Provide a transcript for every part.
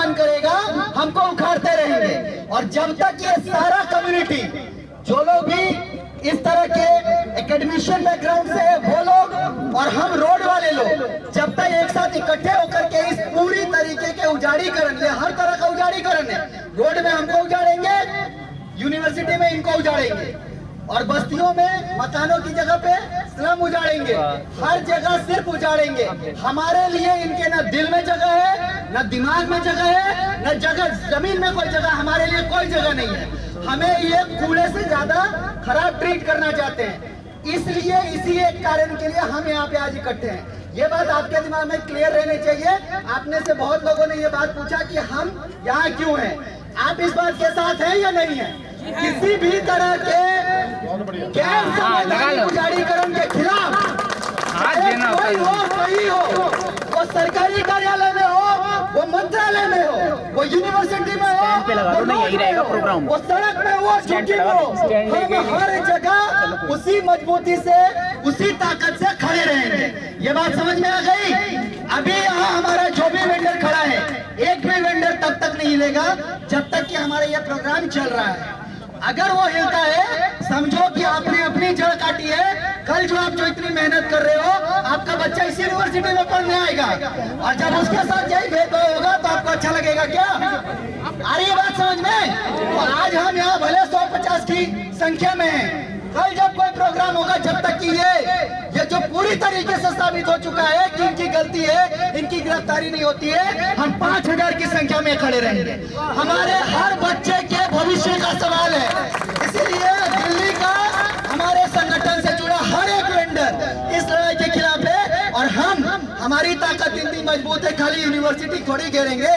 मन करेगा हमको उखाड़ते रहेंगे। और जब तक ये सारा कम्युनिटी, जो लोग भी इस तरह के एकेडमिशियन बैकग्राउंड से है वो लोग और हम रोड वाले लोग, जब तक एक साथ इकट्ठे होकर के इस पूरी तरीके के उजाड़ीकरण, ये हर तरह का उजाड़ीकरण है, रोड में हमको उजाड़ेंगे, यूनिवर्सिटी में इनको उजाड़ेंगे, और बस्तियों में मकानों की जगह पे स्लम उजाड़ेंगे, हर जगह सिर्फ उजाड़ेंगे। हमारे लिए इनके न दिल में जगह है, न दिमाग में जगह है, न जगह जमीन में कोई जगह, हमारे लिए कोई जगह नहीं है। हमें ये कूड़े से ज्यादा खराब ट्रीट करना चाहते हैं। इसलिए इसी एक कारण के लिए हम यहाँ पे आज इकट्ठे हैं। ये बात आपके दिमाग में क्लियर रहनी चाहिए। आपने से बहुत लोगों ने ये बात पूछा कि हम यहाँ क्यों हैं। आप इस बात के साथ हैं या नहीं है? किसी भी तरह के गैर संवैधानिक उजाड़ीकरण के खिलाफ कोई हो, कोई हो, वो सरकारी कार्यालय में हो, वो मंत्रालय में हो, वो यूनिवर्सिटी में हो, वो सड़क में हो, चौकी में हो, हम हर जगह उसी मजबूती से, उसी ताकत से खड़े रहेंगे। ये बात समझ में आ गई? अभी यहाँ हमारा जो भी वेंडर खड़ा है, एक भी वेंडर तब तक नहीं हिलेगा जब तक कि हमारा यह प्रोग्राम चल रहा है। अगर वो हिलता है, समझो कि आपने अपनी जड़ काटी है। कल जो आप जो इतनी मेहनत कर रहे हो, आपका बच्चा इसी यूनिवर्सिटी में पढ़ने आएगा, और जब उसके साथ यही भेदभाव होगा तो आपको अच्छा लगेगा क्या? आ रही है बात समझ में? तो आज हम यहाँ भले 150 की संख्या में हैं, कल जब कोई प्रोग्राम होगा, जब तक कि ये जो पूरी तरीके से साबित हो चुका है कि इनकी गलती है, इनकी गिरफ्तारी नहीं होती है, हम 5000 की संख्या में खड़े रहेंगे। हमारे हर बच्चे के भविष्य का सवाल है। इसीलिए दिल्ली का हमारे संगठन से जुड़ा हर एक वेंडर इस लड़ाई के खिलाफ है, और हमारी ताकत इतनी मजबूत है, खाली यूनिवर्सिटी थोड़ी घेरेंगे।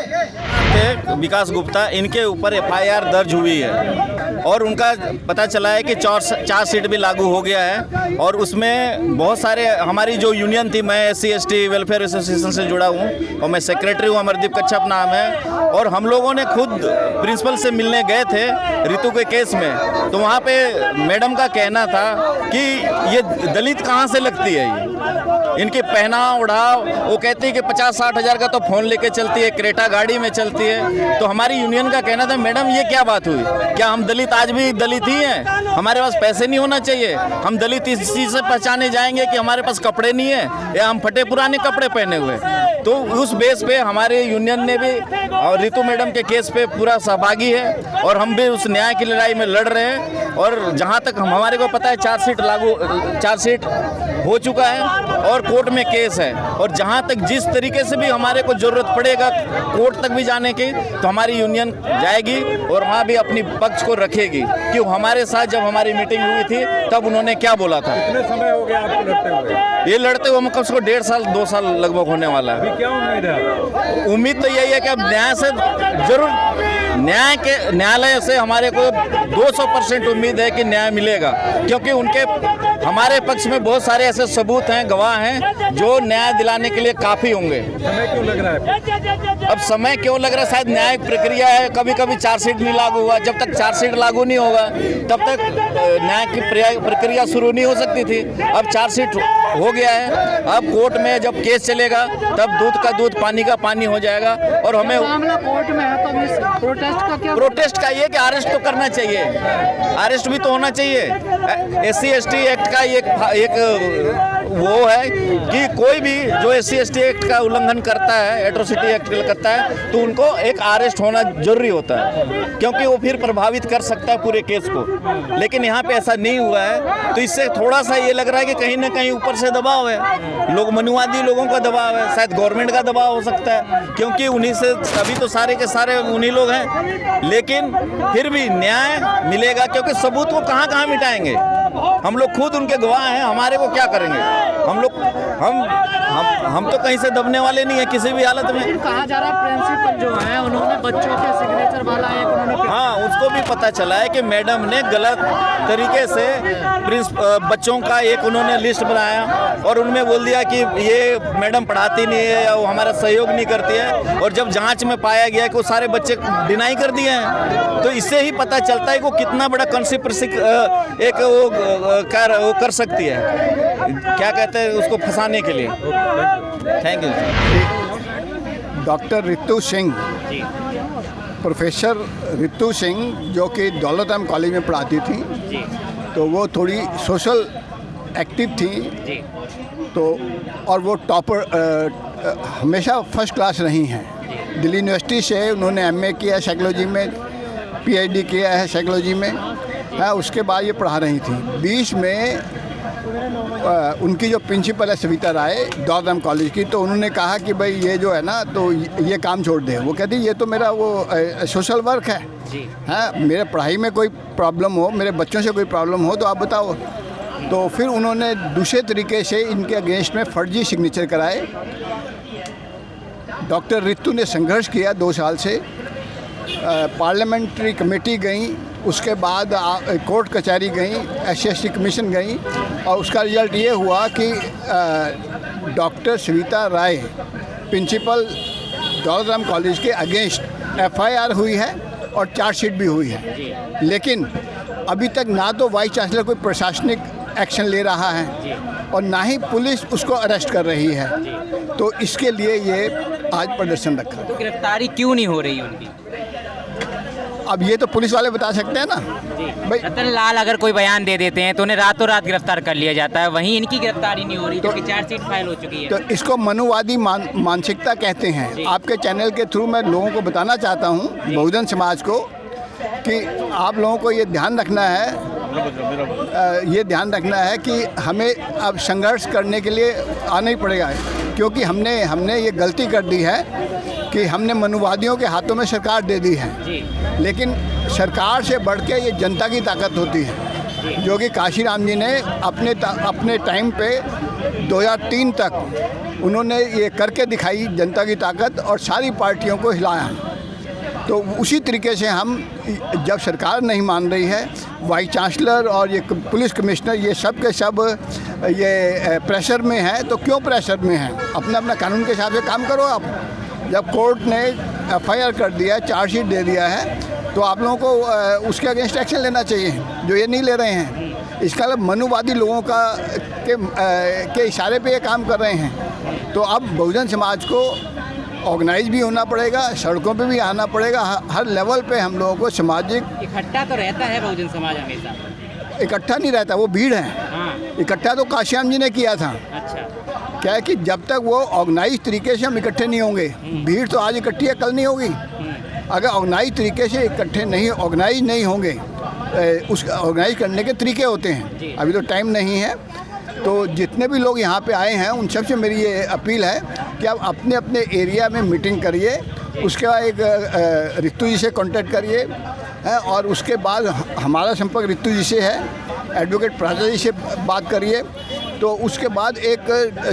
विकास गुप्ता, इनके ऊपर FIR दर्ज हुई है और उनका पता चला है कि 4 सीट भी लागू हो गया है, और उसमें बहुत सारे हमारी जो यूनियन थी, मैं SC/ST वेलफेयर एसोसिएशन से जुड़ा हूँ और मैं सेक्रेटरी हूँ, अमरदीप कच्छप नाम है, और हम लोगों ने खुद प्रिंसिपल से मिलने गए थे रितु के केस में। तो वहाँ पे मैडम का कहना था कि ये दलित कहाँ से लगती है, इनकी पहना उड़ाव, वो कहती है कि 50-60 हज़ार का तो फ़ोन लेके चलती है, क्रेटा गाड़ी में चलती है। तो हमारी यूनियन का कहना था, मैडम ये क्या बात हुई, क्या हम दलित आज भी दलित ही हैं? हमारे पास पैसे नहीं होना चाहिए? हम दलित इस चीज़ से पहचाने जाएंगे कि हमारे पास कपड़े नहीं है या हम फटे पुराने कपड़े पहने हुए? तो उस बेस पे हमारे यूनियन ने भी, और रितु मैडम के केस पे पूरा सहभागी है, और हम भी उस न्याय की लड़ाई में लड़ रहे हैं। और जहाँ तक हमारे को पता है 4 सीट हो चुका है और कोर्ट में केस है, और जहाँ तक जिस तरीके से भी हमारे को ज़रूरत पड़ेगा कोर्ट तक भी जाने की, तो हमारी यूनियन जाएगी और वहाँ भी अपनी पक्ष को रखेगी। कि हमारे साथ जब हमारी मीटिंग हुई थी तब उन्होंने क्या बोला था। कितने समय हो गया आपको लड़ते हुए? ये लड़ते हुए कम से कम 1.5 साल 2 साल लगभग होने वाला है। क्या उम्मीद है? उम्मीद तो यही है कि अब न्याय से जरूर, न्यायालय से हमारे को 200% उम्मीद है कि न्याय मिलेगा, क्योंकि उनके हमारे पक्ष में बहुत सारे ऐसे सबूत हैं, गवाह हैं, जो न्याय दिलाने के लिए काफ़ी होंगे। समय क्यों लग रहा है? अब समय क्यों लग रहा है? शायद न्यायिक प्रक्रिया है, कभी कभी 4 सीट नहीं लागू हुआ। जब तक 4 सीट लागू नहीं होगा तब तक न्याय की प्रक्रिया शुरू नहीं हो सकती थी। अब 4 सीट हो गया है, अब कोर्ट में जब केस चलेगा तब दूध का दूध पानी का पानी हो जाएगा। और हमें मामला कोर्ट में है, तो प्रोटेस्ट का क्या? प्रोटेस्ट का ये कि अरेस्ट तो करना चाहिए, अरेस्ट भी तो होना चाहिए। SC/ST एक्ट का एक वो है कि कोई भी जो SC/ST एक्ट का उल्लंघन करता है, एट्रोसिटी एक्ट करता है, तो उनको एक अरेस्ट होना जरूरी होता है, क्योंकि वो फिर प्रभावित कर सकता है पूरे केस को। लेकिन यहाँ पे ऐसा नहीं हुआ है, तो इससे थोड़ा सा ये लग रहा है कि कहीं ना कहीं ऊपर से दबाव है, लोग मनुवादी लोगों का दबाव है, शायद गवर्नमेंट का दबाव हो सकता है, क्योंकि उन्हीं से अभी तो सारे के सारे उन्हीं लोग हैं। लेकिन फिर भी न्याय मिलेगा, क्योंकि सबूत को कहाँ मिटाएंगे? हम लोग खुद उनके गवाह हैं, हमारे को क्या करेंगे? हम तो कहीं से दबने वाले नहीं है किसी भी हालत में। कहा जा रहा है प्रिंसिपल जो है उन्होंने बच्चों के सिग्नेचर वाला एक उन्होंने, हाँ, उसको भी पता चला है कि मैडम ने गलत तरीके से बच्चों का एक उन्होंने लिस्ट बनाया और उनमें बोल दिया कि ये मैडम पढ़ाती नहीं है या वो हमारा सहयोग नहीं करती है, और जब जांच में पाया गया कि वो सारे बच्चे डिनाई कर दिए हैं। तो इससे ही पता चलता है कि वो कितना बड़ा कंस्पिरेसी एक वो कर सकती है, क्या कहते हैं उसको फंसाने के लिए। Thank you. Doctor Ritu Singh, ji professor Ritu Singh, जो कि दौलतराम कॉलेज में पढ़ाती थी, जी तो वो थोड़ी सोशल एक्टिव थी, जी तो और वो टॉपर हमेशा फर्स्ट क्लास रही हैं। दिल्ली यूनिवर्सिटी से उन्होंने एमए किया साइकोलॉजी में, पीएचडी किया है साइकोलॉजी में, उसके बाद ये पढ़ा रही थी। बीच में उनकी जो प्रिंसिपल है सविता राय दौलतराम कॉलेज की, तो उन्होंने कहा कि भाई ये जो है ना, तो ये काम छोड़ दे। वो कहती ये तो मेरा वो सोशल वर्क है, जी मेरे पढ़ाई में कोई प्रॉब्लम हो, मेरे बच्चों से कोई प्रॉब्लम हो तो आप बताओ। तो फिर उन्होंने दूसरे तरीके से इनके अगेंस्ट में फर्जी सिग्नेचर कराए। डॉक्टर रितु ने संघर्ष किया 2 साल से, पार्लियामेंट्री कमेटी गई, उसके बाद कोर्ट कचहरी गई, SC कमीशन गई, और उसका रिजल्ट ये हुआ कि डॉक्टर सविता राय प्रिंसिपल दौलतराम कॉलेज के अगेंस्ट FIR हुई है और चार्जशीट भी हुई है। लेकिन अभी तक ना तो वाइस चांसलर कोई प्रशासनिक एक्शन ले रहा है और ना ही पुलिस उसको अरेस्ट कर रही है। तो इसके लिए ये आज प्रदर्शन रखा। तो गिरफ्तारी क्यों नहीं हो रही उनकी? अब ये तो पुलिस वाले बता सकते हैं ना भाई। रतन लाल अगर कोई बयान दे देते हैं तो उन्हें रातों रात गिरफ्तार कर लिया जाता है, वहीं इनकी गिरफ्तारी नहीं हो रही, क्योंकि चार्जशीट फाइल हो चुकी है। तो इसको मनुवादी मानसिकता कहते हैं। आपके चैनल के थ्रू मैं लोगों को बताना चाहता हूँ, बहुजन समाज को, कि आप लोगों को ये ध्यान रखना है कि हमें अब संघर्ष करने के लिए आना ही पड़ेगा, क्योंकि हमने ये गलती कर दी है कि हमने मनुवादियों के हाथों में सरकार दे दी है। लेकिन सरकार से बढ़ के ये जनता की ताकत होती है, जो कि काशीराम जी ने अपने टाइम पे 2003 तक उन्होंने ये करके दिखाई, जनता की ताकत, और सारी पार्टियों को हिलाया। तो उसी तरीके से हम, जब सरकार नहीं मान रही है, वाइस चांसलर और ये पुलिस कमिश्नर ये सब के सब ये प्रेशर में है। तो क्यों प्रेशर में है? अपना अपना कानून के हिसाब से काम करो आप। जब कोर्ट ने FIR कर दिया, चार्जशीट दे दिया है, तो आप लोगों को उसके अगेंस्ट एक्शन लेना चाहिए, जो ये नहीं ले रहे हैं। इसका मतलब मनुवादी लोगों के इशारे पे ये काम कर रहे हैं। तो अब बहुजन समाज को ऑर्गेनाइज भी होना पड़ेगा, सड़कों पे भी आना पड़ेगा, हर लेवल पे हम लोगों को सामाजिक। इकट्ठा तो रहता है बहुजन समाज हमेशा? इकट्ठा नहीं रहता, वो भीड़ है। हाँ। इकट्ठा तो काशीराम जी ने किया था। अच्छा। क्या है कि जब तक वो ऑर्गेनाइज तरीके से हम इकट्ठे नहीं होंगे, भीड़ तो आज इकट्ठी है, कल नहीं होगी। अगर ऑर्गेनाइज तरीके से ऑर्गेनाइज नहीं होंगे, उस ऑर्गेनाइज करने के तरीके होते हैं। अभी तो टाइम नहीं है। तो जितने भी लोग यहाँ पे आए हैं उन सबसे मेरी ये अपील है कि आप अपने अपने एरिया में मीटिंग करिए, उसके बाद एक रितु जी से कांटेक्ट करिए, और उसके बाद हमारा संपर्क रितु जी से है, एडवोकेट प्राचा जी से बात करिए। तो उसके बाद एक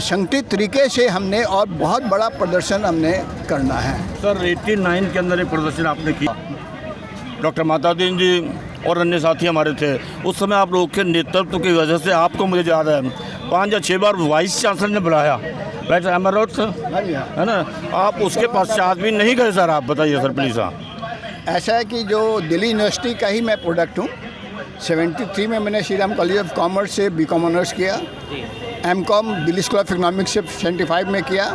संगठित तरीके से हमने और बहुत बड़ा प्रदर्शन हमने करना है। सर 89 के अंदर एक प्रदर्शन आपने किया, डॉक्टर मातादीन जी और अन्य साथी हमारे थे। उस समय आप लोगों के नेतृत्व की वजह से, आपको मुझे याद है 5 या 6 बार वाइस चांसलर ने बुलाया, राइट एमरोड सर, है ना? आप उसके पश्चात भी नहीं गए सर, आप बताइए सर प्लीज़। ऐसा है कि जो दिल्ली यूनिवर्सिटी का ही मैं प्रोडक्ट हूँ। 73 में मैंने Shri Ram college of commerce से BCom ऑनर्स किया, MCom Delhi school of economics से 75 में किया,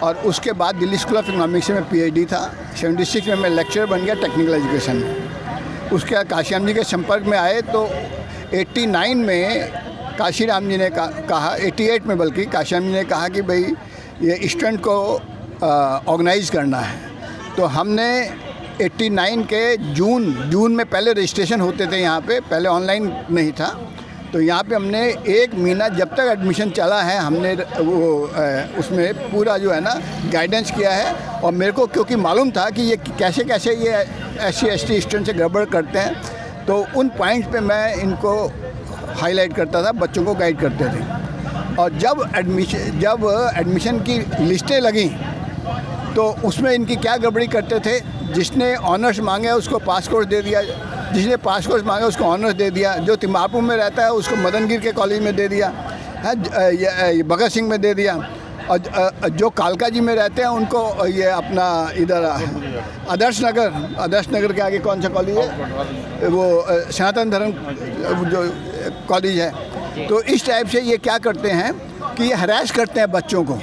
और उसके बाद दिल्ली स्कूल ऑफ इकोनॉमिक्स से मैं PhD था। 76 में मैं लेक्चरर बन गया टेक्निकल एजुकेशन में। उसके बाद काशीराम जी के संपर्क में आए तो 89 में काशीराम जी ने कहा, 88 में बल्कि काशीराम जी ने कहा कि भाई ये स्टूडेंट को ऑर्गेनाइज करना है। तो हमने 89 के जून में पहले रजिस्ट्रेशन होते थे यहाँ पे, पहले ऑनलाइन नहीं था। तो यहाँ पे हमने 1 महीना जब तक एडमिशन चला है, हमने वो उसमें पूरा जो है ना गाइडेंस किया है। और मेरे को क्योंकि मालूम था कि ये कैसे कैसे ये SC ST स्टूडेंट से गड़बड़ करते हैं, तो उन पॉइंट्स पे मैं इनको हाईलाइट करता था, बच्चों को गाइड करते थे। और जब एडमिशन की लिस्टें लगीं तो उसमें इनकी क्या गड़बड़ी करते थे, जिसने ऑनर्स मांगे उसको पास कोर्स दे दिया, जिसने पास कोर्स मांगा उसको ऑनर्स दे दिया, जो तिमापुर में रहता है उसको मदनगिर के कॉलेज में दे दिया, भगत सिंह में दे दिया, और जो कालका जी में रहते हैं उनको ये अपना इधर आदर्श नगर के आगे कौन सा कॉलेज है, वो सनातन धर्म जो कॉलेज है। तो इस टाइप से ये क्या करते हैं कि ये हरास करते हैं बच्चों को।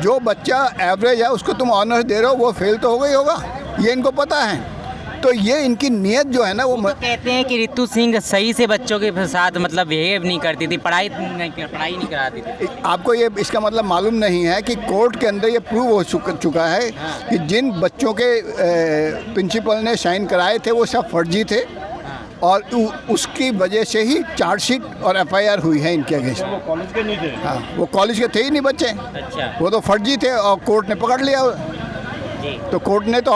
जो बच्चा एवरेज है उसको तुम ऑनर्स दे रहे हो, वो फेल तो होगा ही होगा, ये इनको पता है। तो ये इनकी नीयत जो है ना वो कहते हैं कि रितु सिंह सही से बच्चों के साथ मतलब बिहेव नहीं करती थी, पढ़ाई नहीं कराती थी। आपको ये इसका मतलब मालूम नहीं है कि कोर्ट के अंदर ये प्रूव हो चुका है कि जिन बच्चों के प्रिंसिपल ने साइन कराए थे वो सब फर्जी थे और उसकी वजह से ही चार्जशीट और एफआईआर हुई है इनके अगेंस्ट। वो कॉलेज के नहीं थे। हाँ, वो कॉलेज के थे ही नहीं बच्चे। अच्छा। वो तो फर्जी थे और कोर्ट ने पकड़ लिया। तो कोर्ट ने तो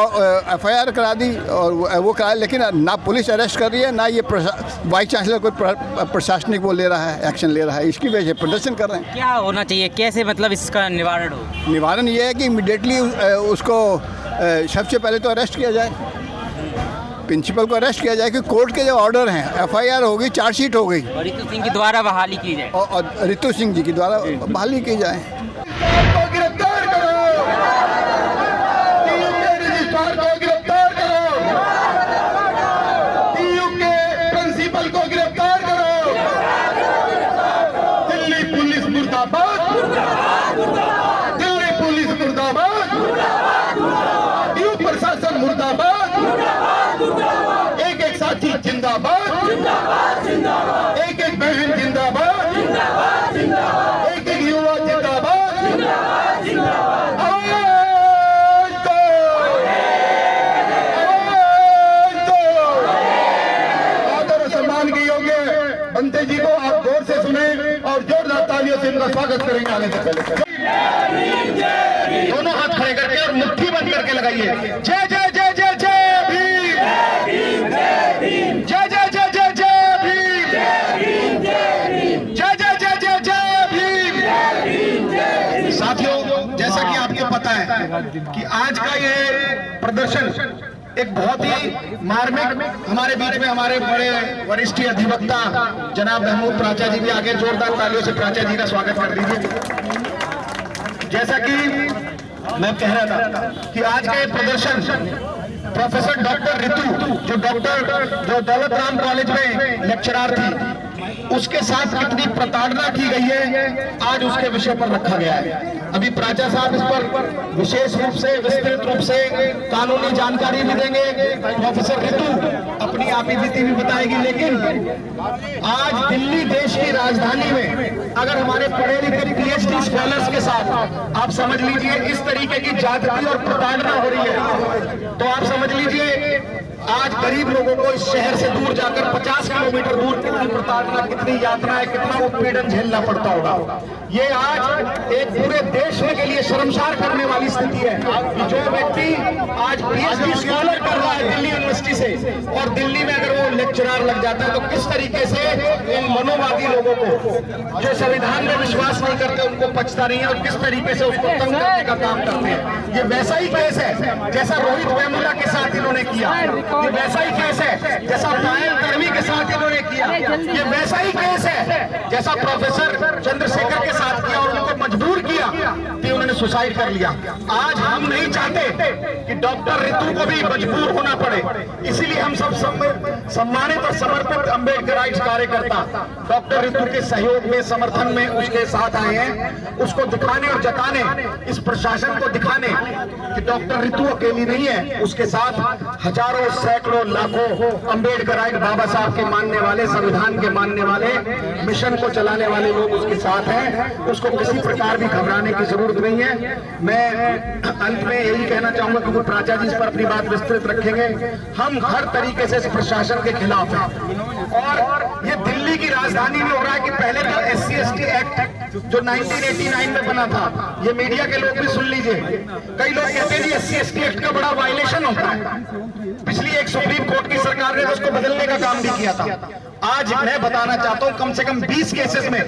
एफआईआर करा दी और वो कराया, लेकिन ना पुलिस अरेस्ट कर रही है, ना ये वाइस चांसलर कोई प्रशासनिक वो ले रहा है, एक्शन ले रहा है। इसकी वजह से प्रदर्शन कर रहे हैं। क्या होना चाहिए, कैसे मतलब इसका निवारण हो? निवारण ये है कि इमीडिएटली उसको सबसे पहले तो अरेस्ट किया जाए, प्रिंसिपल को अरेस्ट किया जाए कि कोर्ट के जो ऑर्डर हैं, एफआईआर हो गई, चार्जशीट हो गई और रितु सिंह के द्वारा बहाली की जाए और रितु सिंह जी के द्वारा बहाली की जाए। गिरफ्तार करो, रजिस्ट्रार को गिरफ्तार करो, टीयू के प्रिंसिपल को गिरफ्तार करो। दिल्ली पुलिस मुर्दाबाद, दिल्ली पुलिस मुर्दाबाद, टीयू प्रशासन मुर्दाबाद, एक एक साथी जिंदाबाद, एक एक बहन जिंदाबाद, एक एक युवा जिंदाबाद। आदर और सम्मान के योग्य बंते जी को आप गौर से सुने और जोरदार तालियों से इनका स्वागत करेंगे। आने से पहले दोनों हाथ खड़े करके और मुट्ठी बंद करके लगाइए। जय जय जय जय जय भीम, जय जय जय जय जय भीम, जय जय जय जय जय भीम। साथियों, जैसा कि आपको पता है कि आज का ये प्रदर्शन एक बहुत ही मार्मिक, हमारे बीच में हमारे बड़े वरिष्ठ अधिवक्ता जनाब महमूद प्राचा जी भी आगे, जोरदार तालियों से प्राचा जी का स्वागत कर दीजिए। जैसा कि मैं कह रहा था कि आज का ये प्रदर्शन प्रोफेसर डॉक्टर रितु जो दौलत राम कॉलेज में लेक्चरर थी, उसके साथ कितनी प्रताड़ना की गई है, आज उसके विषय पर रखा गया है। अभी प्राचा साहब इस पर विशेष रूप से, विस्तृत रूप से कानूनी जानकारी भी देंगे। प्रोफेसर रितु अपनी आपीतीति भी बताएगी। लेकिन आज दिल्ली देश की राजधानी में अगर हमारे पढ़े लिखे पीएचडी स्कॉलर्स के साथ आप समझ लीजिए इस तरीके की जाति और प्रताड़ना हो रही है, तो आप समझ लीजिए आज गरीब लोगों को इस शहर से दूर जाकर 50 किलोमीटर दूर कितनी प्रताड़ना, कितनी यातनाएं, कितना उत्पीड़न झेलना पड़ता होगा। ये आज एक पूरे देश के लिए शर्मसार करने वाली स्थिति है कि जो व्यक्ति आज पीएचडी स्कॉलर कर रहा है दिल्ली यूनिवर्सिटी से, और दिल्ली में अगर वो लेक्चरर लग जाता है, तो किस तरीके से इन मनोवादी लोगों को जो संविधान में विश्वास नहीं करते उनको पचता नहीं है और किस तरीके से उसको तंग करने का काम करते हैं। ये वैसा ही केस है जैसा रोहित वेमुला के साथ इन्होंने किया, ये वैसा ही केस है जैसा पायल कर्मी के साथ इन्होंने किया, ये वैसा ही केस है जैसा प्रोफेसर चंद्रशेखर के साथ किया और उनको मजबूर किया कि उन्होंने सुसाइड कर लिया। आज हम नहीं चाहते कि डॉक्टर रितु को भी मजबूर होना पड़े, इसीलिए हम सब सम्मानित और समर्पित अम्बेडकराइट्स कार्यकर्ता डॉक्टर रितु के सहयोग में, समर्थन में उसके साथ आए हैं, उसको दिखाने और जताने, इस प्रशासन को दिखाने कि डॉक्टर रितु अकेली नहीं है, उसके साथ हजारों, सैकड़ों, लाखों अम्बेडकराइट बाबा साहब के मानने वाले, संविधान के मानने वाले, मिशन को चलाने वाले लोग उसके साथ हैं। उसको किसी प्रकार भी घबराने की जरूरत नहीं है। मैं अंत में यही कहना चाहूंगा कि वो प्राचा जी इस पर अपनी बात विस्तृत रखेंगे। हम हर तरीके से इस प्रशासन के खिलाफ हैं और ये दिल्ली की राजधानी में हो रहा है कि पहले तो SC/ST एक्ट जो 1989 में बना था, ये मीडिया के लोग भी सुन लीजिए, कई लोग कहते हैं SC/ST एक्ट का बड़ा वायलेशन होता है। पिछली एक सुप्रीम कोर्ट की सरकार ने उसको बदलने का काम भी किया था। आज मैं बताना चाहता हूं कम से कम 20 केसेस में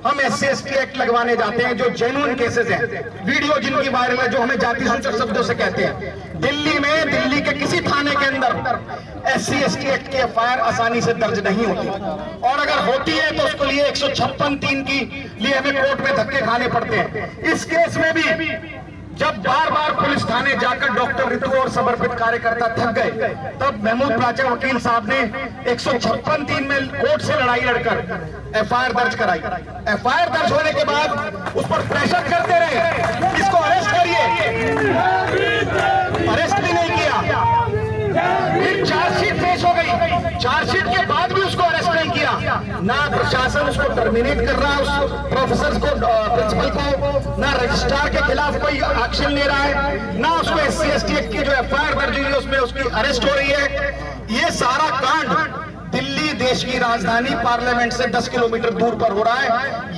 हम SC/ST एक्ट लगवाने जाते हैं जो जेन्युइन केसेस हैं, वीडियो जिनकी वायरल है, जो हमें जाति सूचक शब्दों से कहते हैं। दिल्ली में, दिल्ली के किसी थाने के अंदर SC/ST एक्ट की एफआईआर आसानी से दर्ज नहीं होती, और अगर होती है तो उसके लिए 156(3) की लिए हमें कोर्ट में धक्के खाने पड़ते हैं। इस केस में भी जब बार बार पुलिस थाने जाकर डॉक्टर ऋतु और समर्पित कार्यकर्ता थक गए, तब महमूद प्राचा वकील साहब ने 156(3) में कोर्ट से लड़ाई लड़कर एफआईआर दर्ज कराई। एफआईआर दर्ज होने के बाद उस पर प्रेशर करते रहे, इसको अरेस्ट करिए, अरेस्ट भी नहीं किया। फिर चार्जशीट पेश हो गई, चार्जशीट के बाद भी उसको अरेस्ट नहीं किया। ना प्रशासन उसको टर्मिनेट कर रहा है, उस प्रोफेसर को, प्रिंसिपल को, ना रजिस्ट्रार के खिलाफ कोई एक्शन ले रहा है, ना उसको SC/ST एक्ट की जो एफआईआर दर्ज हुई है उसमें उसकी अरेस्ट हो रही है। ये सारा कांड दिल्ली देश की राजधानी पार्लियामेंट से 10 किलोमीटर दूर पर हो रहा है।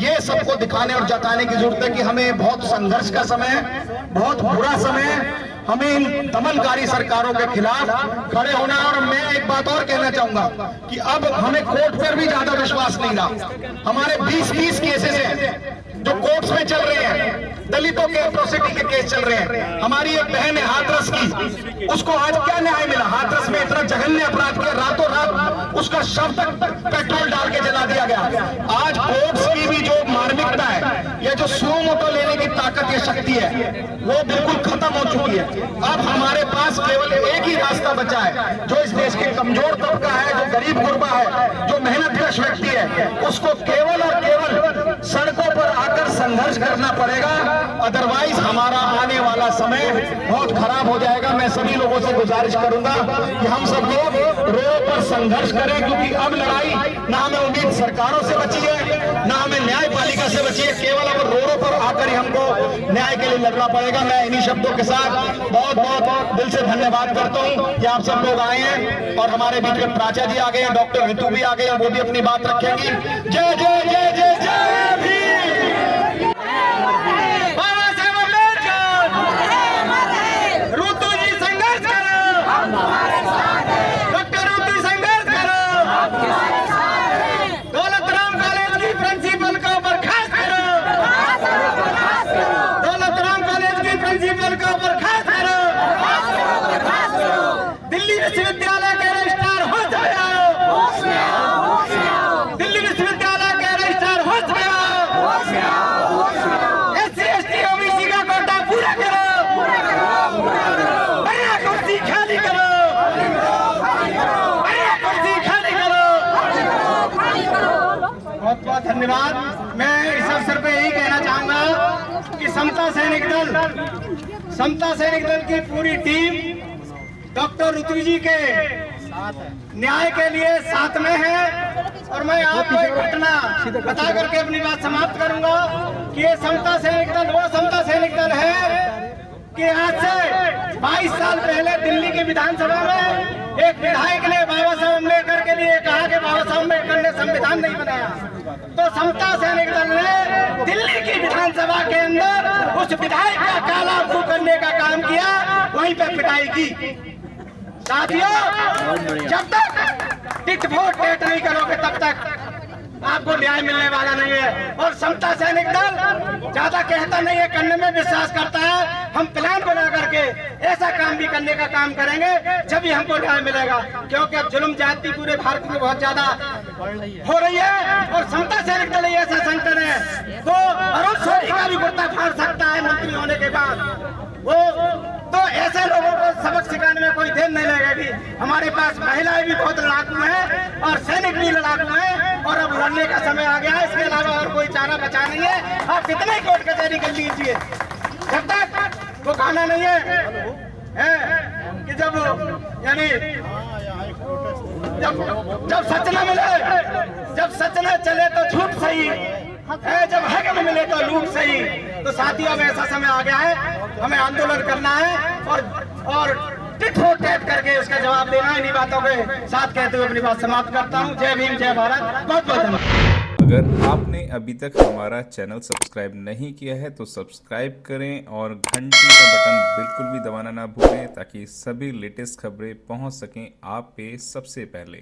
ये सबको दिखाने और जताने की जरूरत है कि हमें बहुत संघर्ष का समय है, बहुत बुरा समय है, हमें इन दमनकारी सरकारों के खिलाफ खड़े होना है। और मैं एक बात और कहना चाहूंगा कि अब हमें कोर्ट पर भी ज्यादा विश्वास नहीं रहा। हमारे 20 केसेस हैं जो कोर्ट्स में चल रहे हैं, दलितों के एट्रोसिटी के केस चल रहे हैं। हमारी एक बहन है हाथरस की, उसको आज क्या न्याय मिला? हाथरस में इतना जघन्य अपराध किया, रातों रात उसका शव तक पेट्रोल डाल के जला दिया गया। आज कोर्ट्स की भी जो मार्मिकता है, या जो सुओ मोटो लेने की ताकत या शक्ति है, वो बिल्कुल खत्म हो चुकी है। अब हमारे पास केवल एक ही रास्ता बचा है, जो इस देश के कमजोर तबका है, जो गरीब गुरबा है, जो मेहनतकश व्यक्ति है, उसको केवल और केवल सड़कों पर आकर संघर्ष करना पड़ेगा। अदरवाइज हमारा आने वाला समय बहुत खराब हो जाएगा। मैं सभी लोगों से गुजारिश करूंगा कि हम सब लोग रोड पर संघर्ष करें, क्योंकि अब लड़ाई ना हमें उम्मीद सरकारों से बची है, ना हमें न्यायपालिका से बची है, केवल अब रोडों पर आकर ही हमको न्याय के लिए लड़ना पड़ेगा। मैं इन्हीं शब्दों के साथ बहुत बहुत दिल से धन्यवाद करता हूं कि आप सब लोग आए हैं और हमारे बीच में प्राचा जी आ गए हैं, डॉक्टर ऋतु भी आ गए हैं, वो भी अपनी बात रखेंगी। जय जय जय जय जय भीम। बाबा साहेब अम्बेडकर, ऋतु जी संघर्ष करो, डॉक्टर ऋतु संघर्ष करो, दौलत राम कॉलेज की प्रिंसिपल को बर्खास्त करो, दौलत राम कॉलेज की प्रिंसिपल को बर्खास्त करो, दिल्ली विश्वविद्यालय के रजिस्ट्रार होश में आओ, दिल्ली विश्वविद्यालय के रजिस्ट्रार होश में आओ, SC/ST OBC का कोटा पूरा करो, बढ़िया कुर्सी खाली करो, बढ़िया कुर्सी खाली करो। बहुत बहुत धन्यवाद। मैं इस अवसर पे यही कहना चाहूंगा कि समता सैनिक दल की पूरी टीम डॉक्टर ऋतु जी के न्याय के लिए साथ में है। और मैं आपको एक घटना बता करके अपनी बात समाप्त करूंगा कि ये समता सैनिक दल वो समता सैनिक दल है कि आज से 22 साल पहले दिल्ली की विधानसभा में एक विधायक ने बाबा साहब अम्बेडकर के लिए कहा कि बाबा साहब अम्बेडकर ने संविधान नहीं बनाया, तो समता सैनिक दल ने दिल्ली की विधानसभा के अंदर उस विधायक का काला मुंह करने का काम किया, वहीं पे पिटाई की। साथियों, जब तक टिट फॉर टैट नहीं करोगे तब तक आपको न्याय मिलने वाला नहीं है। और समता सैनिक दल ज्यादा कहता नहीं है, करने में विश्वास करता है। हम प्लान बना करके ऐसा काम भी करने का काम करेंगे जब ही हमको न्याय मिलेगा, क्योंकि अब जुल्म जाति पूरे भारत में बहुत ज्यादा हो रही है। और समता सैनिक दल ऐसा संगठन है तो अरुण सोनी का भी कुर्ता फाड़ सकता है मंत्री होने के बाद। वो तो ऐसे लोगों को सबक सिखाने में कोई देर नहीं लगेगी। हमारे पास महिलाएं भी बहुत लड़ाकू हैं और सैनिक भी लड़ाकू हैं, और अब लड़ने का समय आ गया है। इसके अलावा और कोई चारा बचा नहीं है। आप कितने कोर्ट कचहरी कर लीजिए, जब तक वो खाना नहीं है कि जब यानी जब सच न मिले, जब सच न चले तो झूठ सही है, जब हक न मिले तो लूट सही। तो साथियों, अब ऐसा समय आ गया है, हमें आंदोलन करना है और टिट फॉर टैट करके उसका जवाब देना है। इन्हीं बातों के साथ कहते हुए अपनी बात समाप्त करता हूँ। जय भीम, जय भारत। बहुत बहुत धन्यवाद। अगर आपने अभी तक हमारा चैनल सब्सक्राइब नहीं किया है तो सब्सक्राइब करें और घंटी का बटन बिल्कुल भी दबाना ना भूलें, ताकि सभी लेटेस्ट खबरें पहुंच सकें आप पे सबसे पहले।